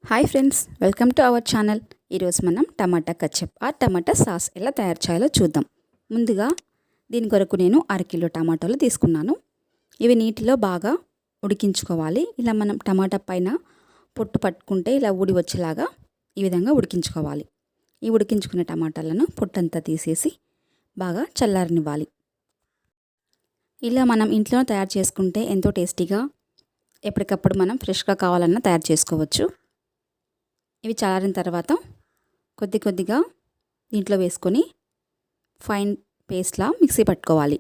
Hi friends, welcome to our channel. ఈరోజు మనం టమాటా ketchup టమాటా sauce ఎలా తయారు చేయాలో చూద్దాం. ముందుగా దీని కొరకు నేను 1/2 కిలో టమాటాలు తీసుకున్నాను. ఇవి నీటిలో బాగా ఉడికించుకోవాలి. ఇలా మనం టమాటా పైన పొట్టు పట్టుకుంటే ఇలా ఊడి వచ్చేలాగా ఈ విధంగా ఉడికించుకోవాలి. ఈ ఉడికించుకున్న టమాటాలను పొట్టంతా తీసేసి బాగా చల్లారనివ్వాలి. ఇలా మనం ఇంట్లో తయారు చేసుకుంటే ఎంతో టేస్టీగా ఎప్పటికప్పుడు మనం ఫ్రెష్గా కావాలన్నా తయారు చేసుకోవచ్చు. ఇవి చల్లారిన తర్వాత కొద్దిగా దీంట్లో వేసుకొని ఫైన్ పేస్ట్లా మిక్సీ పట్టుకోవాలి.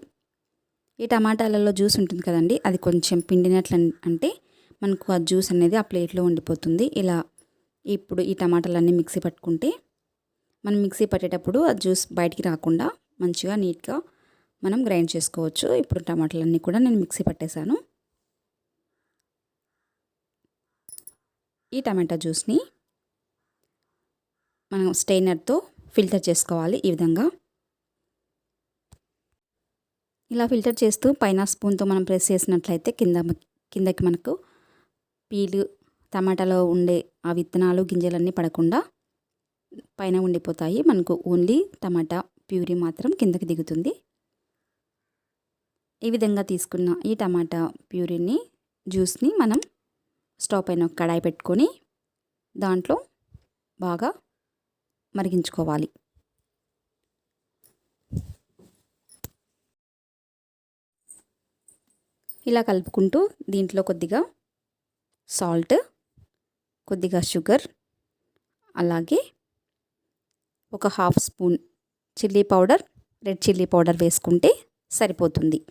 ఈ టమాటాలలో జ్యూస్ ఉంటుంది కదండి, అది కొంచెం పిండినట్లు అంటే మనకు ఆ జ్యూస్ అనేది ఆ ప్లేట్లో ఉండిపోతుంది. ఇలా ఇప్పుడు ఈ టమాటాలన్నీ మిక్సీ పట్టుకుంటే మనం మిక్సీ పట్టేటప్పుడు ఆ జ్యూస్ బయటికి రాకుండా మంచిగా నీట్గా మనం గ్రైండ్ చేసుకోవచ్చు. ఇప్పుడు టమాటాలన్నీ కూడా నేను మిక్సీ పట్టేశాను. ఈ టమాటా జ్యూస్ని మనం స్టెయినర్తో ఫిల్టర్ చేసుకోవాలి. ఈ విధంగా ఇలా ఫిల్టర్ చేస్తూ పైన స్పూన్తో మనం ప్రెస్ చేసినట్లయితే కిందకి మనకు పీలు టమాటాలో ఉండే ఆ విత్తనాలు గింజలన్నీ పడకుండా పైన ఉండిపోతాయి. మనకు ఓన్లీ టమాటా ప్యూరీ మాత్రం కిందకి దిగుతుంది. ఈ విధంగా తీసుకున్న ఈ టమాటా ప్యూరీని జ్యూస్ని మనం స్టవ్ పైన ఒక కడాయి పెట్టుకొని దాంట్లో బాగా మరిగించుకోవాలి. ఇలా కలుపుకుంటూ దీంట్లో కొద్దిగా సాల్ట్, కొద్దిగా షుగర్, అలాగే ఒక 1/2 spoon chilli powder, red chilli powder వేసుకుంటే సరిపోతుంది.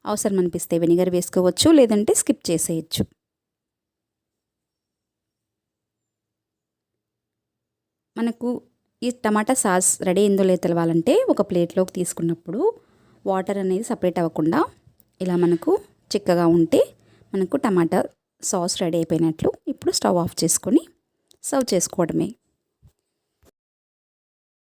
అవసరం అనిపిస్తే వెనిగర్ వేసుకోవచ్చు, లేదంటే స్కిప్ చేసేయచ్చు. మనకు ఈ టమాటా సాస్ రెడీ అయిందో లేదో తెలవాలంటే ఒక ప్లేట్లోకి తీసుకున్నప్పుడు వాటర్ అనేది సపరేట్ అవ్వకుండా ఇలా మనకు చిక్కగా ఉంటే మనకు టమాటా సాస్ రెడీ అయిపోయినట్లు. ఇప్పుడు స్టవ్ ఆఫ్ చేసుకొని సర్వ్ చేసుకోవడమే.